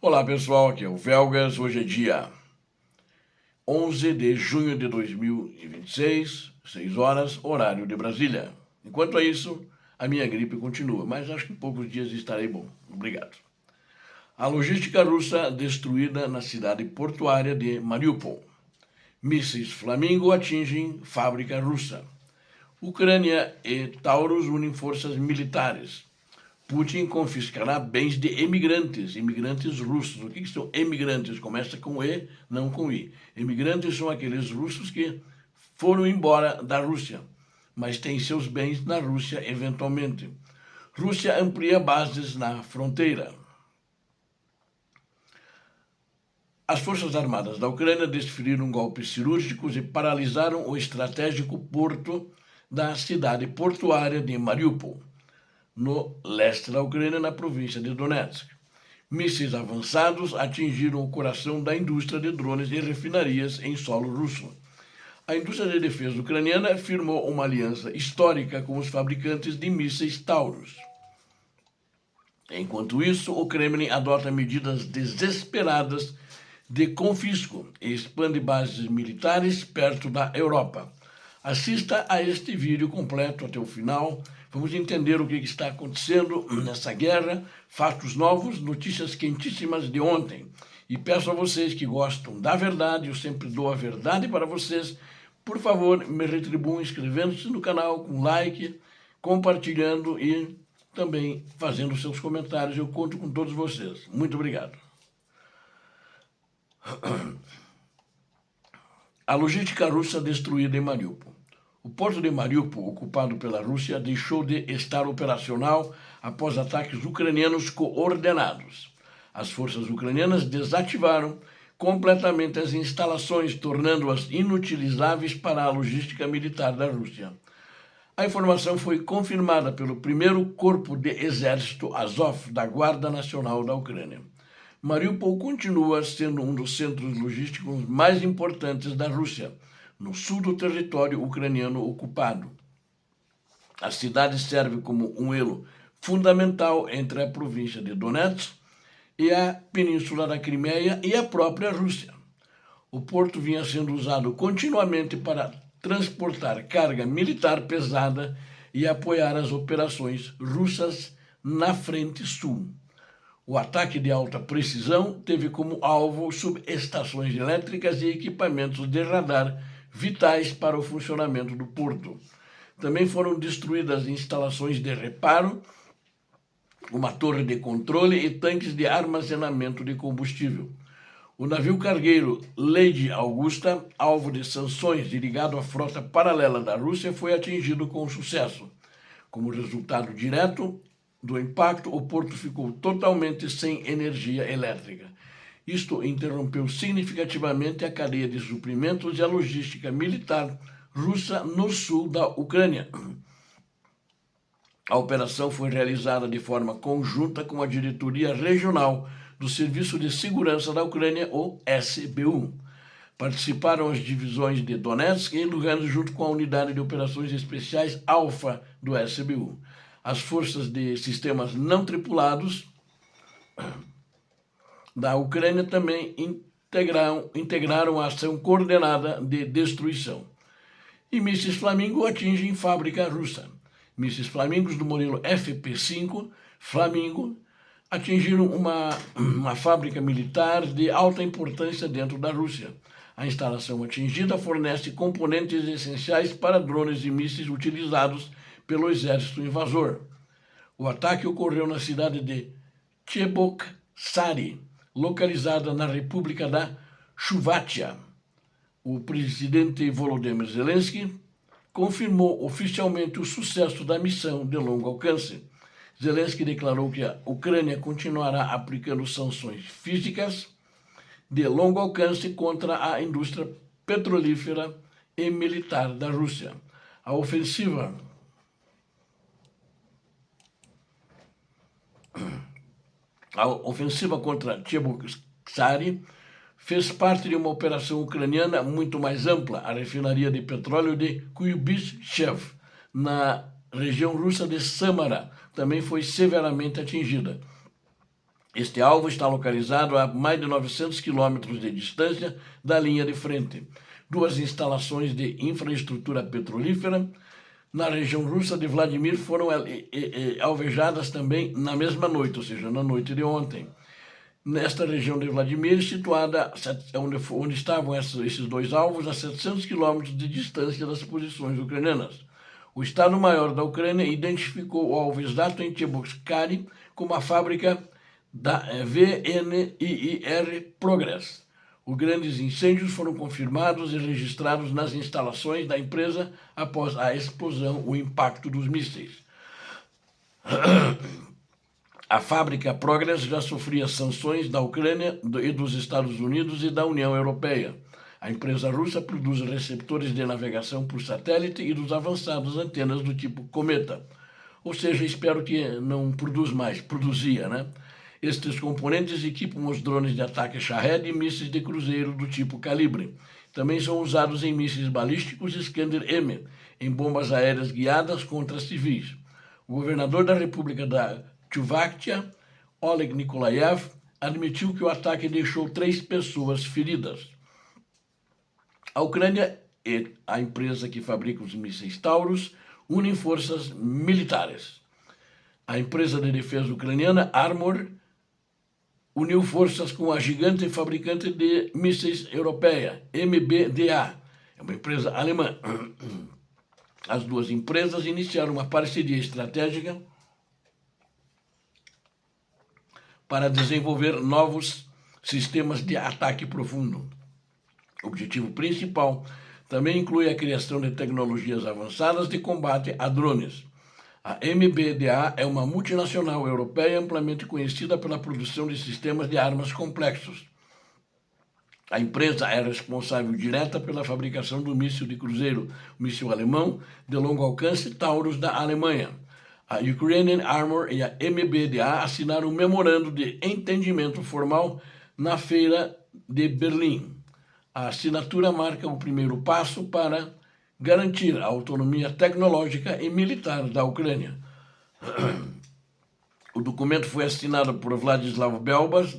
Olá pessoal, aqui é o Velgas. Hoje é dia 11 de junho de 2026, 6 horas, horário de Brasília. Enquanto é isso, a minha gripe continua, mas acho que em poucos dias estarei bom. Obrigado. A logística russa destruída na cidade portuária de Mariupol. Mísseis Flamingo atingem fábrica russa. Ucrânia e Taurus unem forças militares. Putin confiscará bens de imigrantes russos. O que são emigrantes? Começa com E, não com I. Emigrantes são aqueles russos que foram embora da Rússia, mas têm seus bens na Rússia eventualmente. Rússia amplia bases na fronteira. As Forças Armadas da Ucrânia desferiram golpes cirúrgicos e paralisaram o estratégico porto da cidade portuária de Mariupol, no leste da Ucrânia, na província de Donetsk. Mísseis avançados atingiram o coração da indústria de drones e refinarias em solo russo. A indústria de defesa ucraniana firmou uma aliança histórica com os fabricantes de mísseis Taurus. Enquanto isso, o Kremlin adota medidas desesperadas de confisco e expande bases militares perto da Europa. Assista a este vídeo completo até o final. Vamos entender o que está acontecendo nessa guerra, fatos novos, notícias quentíssimas de ontem. E peço a vocês que gostam da verdade, eu sempre dou a verdade para vocês, por favor, me retribuam inscrevendo-se no canal, com like, compartilhando e também fazendo seus comentários. Eu conto com todos vocês. Muito obrigado. A logística russa destruída em Mariupol. O porto de Mariupol, ocupado pela Rússia, deixou de estar operacional após ataques ucranianos coordenados. As forças ucranianas desativaram completamente as instalações, tornando-as inutilizáveis para a logística militar da Rússia. A informação foi confirmada pelo primeiro Corpo de Exército Azov da Guarda Nacional da Ucrânia. Mariupol continua sendo um dos centros logísticos mais importantes da Rússia, no sul do território ucraniano ocupado. A cidade serve como um elo fundamental entre a província de Donetsk e a península da Crimeia e a própria Rússia. O porto vinha sendo usado continuamente para transportar carga militar pesada e apoiar as operações russas na frente sul. O ataque de alta precisão teve como alvo subestações elétricas e equipamentos de radar vitais para o funcionamento do porto. Também foram destruídas instalações de reparo, uma torre de controle e tanques de armazenamento de combustível. O navio cargueiro Lady Augusta, alvo de sanções e ligado à frota paralela da Rússia, foi atingido com sucesso. Como resultado direto do impacto, o porto ficou totalmente sem energia elétrica. Isto interrompeu significativamente a cadeia de suprimentos e a logística militar russa no sul da Ucrânia. A operação foi realizada de forma conjunta com a Diretoria Regional do Serviço de Segurança da Ucrânia, o SBU. Participaram as divisões de Donetsk e Lugansk junto com a Unidade de Operações Especiais Alfa do SBU. As forças de sistemas não tripulados da Ucrânia também integraram a ação coordenada de destruição. E mísseis Flamingo atingem fábrica russa. Mísseis Flamingos do modelo FP5 Flamingo atingiram uma fábrica militar de alta importância dentro da Rússia. A instalação atingida fornece componentes essenciais para drones e mísseis utilizados pelo exército invasor. O ataque ocorreu na cidade de Cheboksary, localizada na República da Chuvatia. O presidente Volodymyr Zelensky confirmou oficialmente o sucesso da missão de longo alcance. Zelensky declarou que a Ucrânia continuará aplicando sanções físicas de longo alcance contra a indústria petrolífera e militar da Rússia. A ofensiva contra Cheboksary fez parte de uma operação ucraniana muito mais ampla. A refinaria de petróleo de Kuibychev, na região russa de Samara, também foi severamente atingida. Este alvo está localizado a mais de 900 quilômetros de distância da linha de frente. Duas instalações de infraestrutura petrolífera na região russa de Vladimir foram alvejadas também na mesma noite, ou seja, na noite de ontem. Nesta região de Vladimir, situada onde estavam esses dois alvos, a 700 quilômetros de distância das posições ucranianas. O Estado-Maior da Ucrânia identificou o alvo exato em Cheboksary como a fábrica da VNIR Progress. Os grandes incêndios foram confirmados e registrados nas instalações da empresa após a explosão, o impacto dos mísseis. A fábrica Progress já sofria sanções da Ucrânia e dos Estados Unidos e da União Europeia. A empresa russa produz receptores de navegação por satélite e dos avançados antenas do tipo Cometa. Ou seja, espero que não produz mais, produzia, né? Estes componentes equipam os drones de ataque Shahed e mísseis de cruzeiro do tipo Calibre. Também são usados em mísseis balísticos Iskander-M, em bombas aéreas guiadas contra civis. O governador da República da Tchuvaktia, Oleg Nikolaev, admitiu que o ataque deixou 3 pessoas feridas. A Ucrânia e a empresa que fabrica os mísseis Taurus unem forças militares. A empresa de defesa ucraniana Armor uniu forças com a gigante fabricante de mísseis europeia, MBDA, é uma empresa alemã. As duas empresas iniciaram uma parceria estratégica para desenvolver novos sistemas de ataque profundo. O objetivo principal também inclui a criação de tecnologias avançadas de combate a drones. A MBDA é uma multinacional europeia amplamente conhecida pela produção de sistemas de armas complexos. A empresa é responsável direta pela fabricação do míssil de cruzeiro, o míssil alemão de longo alcance Taurus da Alemanha. A Ukrainian Armor e a MBDA assinaram um memorando de entendimento formal na Feira de Berlim. A assinatura marca o primeiro passo para garantir a autonomia tecnológica e militar da Ucrânia. O documento foi assinado por Vladislav Belbas,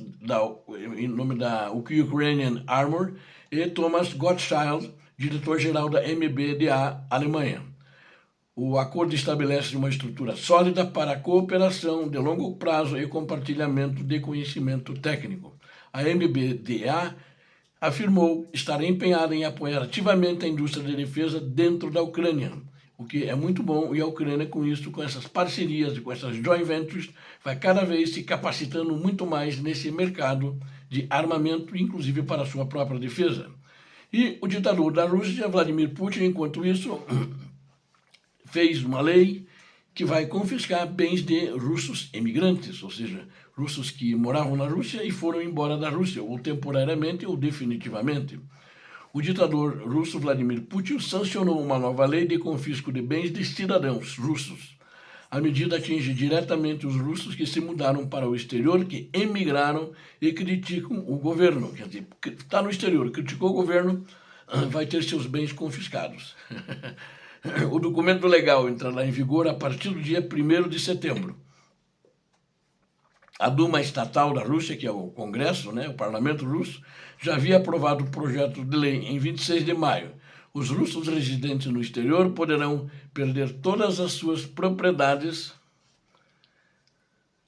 em nome da Ukrainian Armor, e Thomas Gottschalk, diretor-geral da MBDA Alemanha. O acordo estabelece uma estrutura sólida para a cooperação de longo prazo e compartilhamento de conhecimento técnico. A MBDA afirmou estar empenhada em apoiar ativamente a indústria de defesa dentro da Ucrânia, o que é muito bom, e a Ucrânia com isso, com essas parcerias e com essas joint ventures, vai cada vez se capacitando muito mais nesse mercado de armamento, inclusive para a sua própria defesa. E o ditador da Rússia, Vladimir Putin, enquanto isso, fez uma lei que vai confiscar bens de russos emigrantes, ou seja, russos que moravam na Rússia e foram embora da Rússia, ou temporariamente ou definitivamente. O ditador russo Vladimir Putin sancionou uma nova lei de confisco de bens de cidadãos russos. A medida atinge diretamente os russos que se mudaram para o exterior, que emigraram e criticam o governo. Quer dizer, está no exterior, criticou o governo, vai ter seus bens confiscados. O documento legal entrará em vigor a partir do dia 1º de setembro. A Duma Estatal da Rússia, que é o Congresso, o Parlamento russo, já havia aprovado o projeto de lei em 26 de maio. Os russos residentes no exterior poderão perder todas as suas propriedades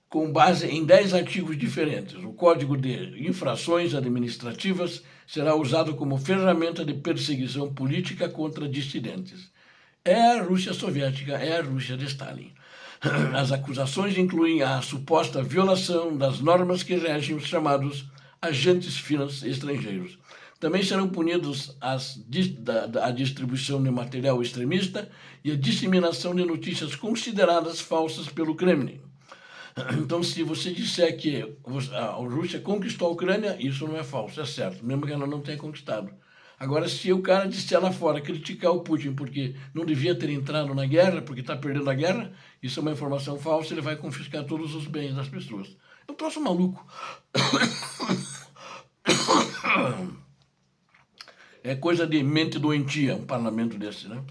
com base em 10 artigos diferentes. O Código de Infrações Administrativas será usado como ferramenta de perseguição política contra dissidentes. É a Rússia soviética, é a Rússia de Stalin. As acusações incluem a suposta violação das normas que regem os chamados agentes estrangeiros. Também serão punidos a distribuição de material extremista e a disseminação de notícias consideradas falsas pelo Kremlin. Então, se você disser que a Rússia conquistou a Ucrânia, isso não é falso, é certo, mesmo que ela não tenha conquistado. Agora, se o cara disser lá fora, criticar o Putin porque não devia ter entrado na guerra, porque está perdendo a guerra, isso é uma informação falsa, ele vai confiscar todos os bens das pessoas. É um troço maluco. É coisa de mente doentia, um parlamento desse, né?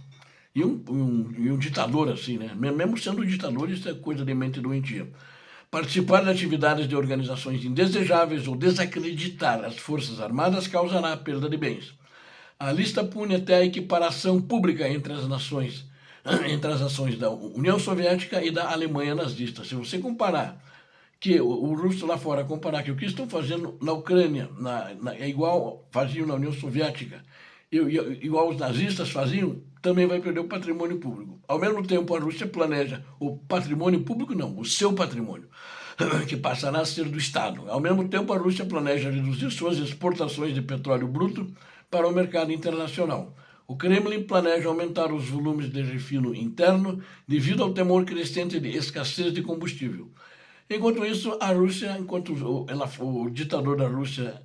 E um ditador assim, né? Mesmo sendo um ditador, isso é coisa de mente doentia. Participar de atividades de organizações indesejáveis ou desacreditar as Forças Armadas causará perda de bens. A lista pune até a equiparação pública entre as ações da União Soviética e da Alemanha nazista. Se você comparar que o russo lá fora comparar que o que estão fazendo na Ucrânia é igual faziam na União Soviética, igual os nazistas faziam, também vai perder o patrimônio público. Ao mesmo tempo, a Rússia planeja o patrimônio público, não, o seu patrimônio, que passará a ser do Estado. Ao mesmo tempo, a Rússia planeja reduzir suas exportações de petróleo bruto para o mercado internacional. O Kremlin planeja aumentar os volumes de refino interno devido ao temor crescente de escassez de combustível. Enquanto isso, a Rússia, o ditador da Rússia,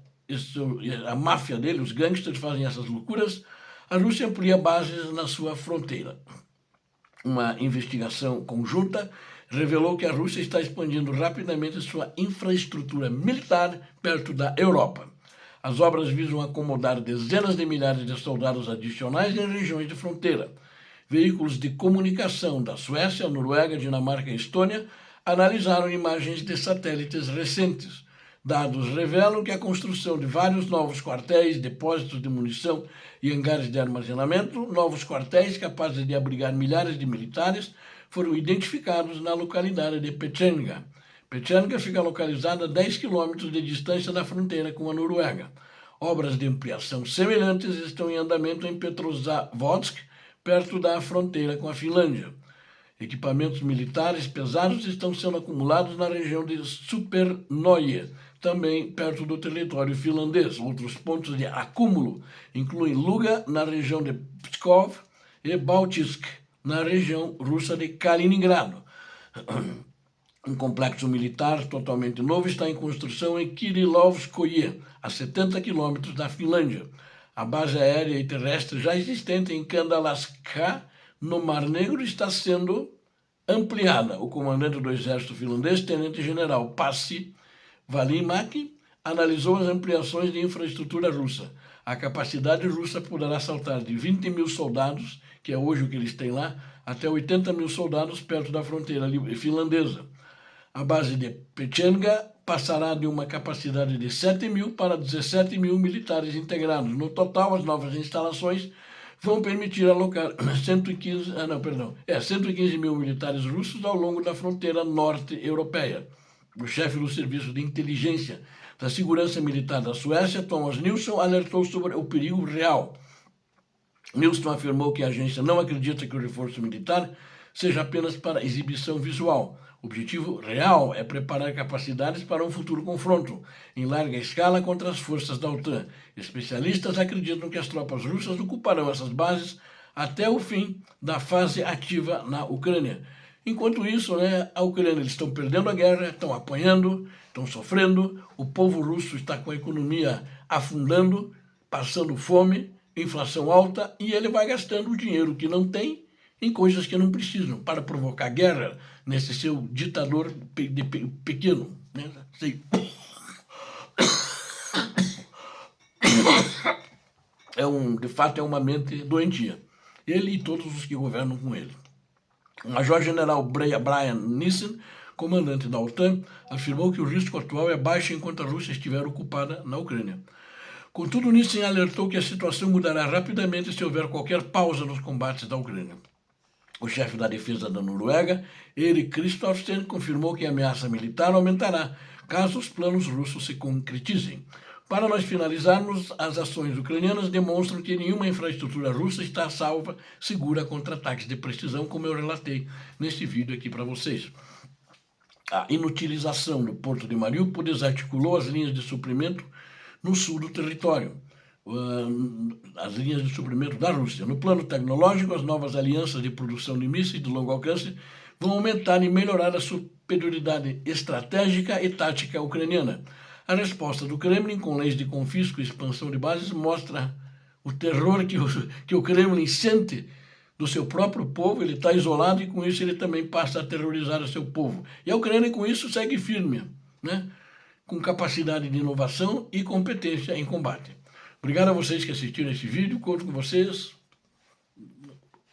a máfia dele, os gangsters fazem essas loucuras, a Rússia amplia bases na sua fronteira. Uma investigação conjunta revelou que a Rússia está expandindo rapidamente sua infraestrutura militar perto da Europa. As obras visam acomodar dezenas de milhares de soldados adicionais em regiões de fronteira. Veículos de comunicação da Suécia, Noruega, Dinamarca e Estônia analisaram imagens de satélites recentes. Dados revelam que a construção de vários novos quartéis, depósitos de munição e hangares de armazenamento, novos quartéis capazes de abrigar milhares de militares, foram identificados na localidade de Pechenga. Pechenga fica localizada a 10 quilômetros de distância da fronteira com a Noruega. Obras de ampliação semelhantes estão em andamento em Petrozavodsk, perto da fronteira com a Finlândia. Equipamentos militares pesados estão sendo acumulados na região de Supernoye, também perto do território finlandês. Outros pontos de acúmulo incluem Luga, na região de Pskov, e Baltsk, na região russa de Kaliningrado. Um complexo militar totalmente novo está em construção em Kirilovskoye, a 70 quilômetros da Finlândia. A base aérea e terrestre já existente em Kandalaska, no Mar Negro, está sendo ampliada. O comandante do exército finlandês, tenente-general Pasi Välimäki, analisou as ampliações de infraestrutura russa. A capacidade russa poderá saltar de 20 mil soldados, que é hoje o que eles têm lá, até 80 mil soldados perto da fronteira finlandesa. A base de Pechenga passará de uma capacidade de 7 mil para 17 mil militares integrados. No total, as novas instalações vão permitir alocar 115 mil militares russos ao longo da fronteira norte europeia. O chefe do Serviço de Inteligência da Segurança Militar da Suécia, Thomas Nilsson, alertou sobre o perigo real. Nilsson afirmou que a agência não acredita que o reforço militar seja apenas para exibição visual. O objetivo real é preparar capacidades para um futuro confronto, em larga escala, contra as forças da OTAN. Especialistas acreditam que as tropas russas ocuparão essas bases até o fim da fase ativa na Ucrânia. Enquanto isso, a Ucrânia, eles estão perdendo a guerra, estão apanhando, estão sofrendo, o povo russo está com a economia afundando, passando fome, inflação alta, e ele vai gastando o dinheiro que não tem em coisas que não precisam, para provocar guerra nesse seu ditador pequeno. De fato, é uma mente doentia. Ele e todos os que governam com ele. O Major-General Brian Nissen, comandante da OTAN, afirmou que o risco atual é baixo enquanto a Rússia estiver ocupada na Ucrânia. Contudo, Nissen alertou que a situação mudará rapidamente se houver qualquer pausa nos combates da Ucrânia. O chefe da defesa da Noruega, Erik Kristoffersen, confirmou que a ameaça militar aumentará caso os planos russos se concretizem. Para nós finalizarmos, as ações ucranianas demonstram que nenhuma infraestrutura russa está salva, segura contra ataques de precisão, como eu relatei neste vídeo aqui para vocês. A inutilização do porto de Mariupol desarticulou as linhas de suprimento no sul do território. As linhas de suprimento da Rússia. No plano tecnológico, as novas alianças de produção de mísseis de longo alcance vão aumentar e melhorar a superioridade estratégica e tática ucraniana. A resposta do Kremlin, com leis de confisco e expansão de bases, mostra o terror que o Kremlin sente do seu próprio povo. Ele está isolado e, com isso, ele também passa a terrorizar o seu povo. E a Ucrânia, com isso, segue firme, com capacidade de inovação e competência em combate. Obrigado a vocês que assistiram esse vídeo, conto com vocês,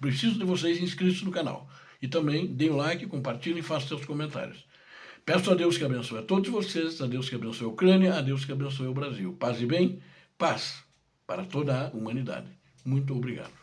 preciso de vocês inscritos no canal. E também deem o like, compartilhem e façam seus comentários. Peço a Deus que abençoe a todos vocês, a Deus que abençoe a Ucrânia, a Deus que abençoe o Brasil. Paz e bem, paz para toda a humanidade. Muito obrigado.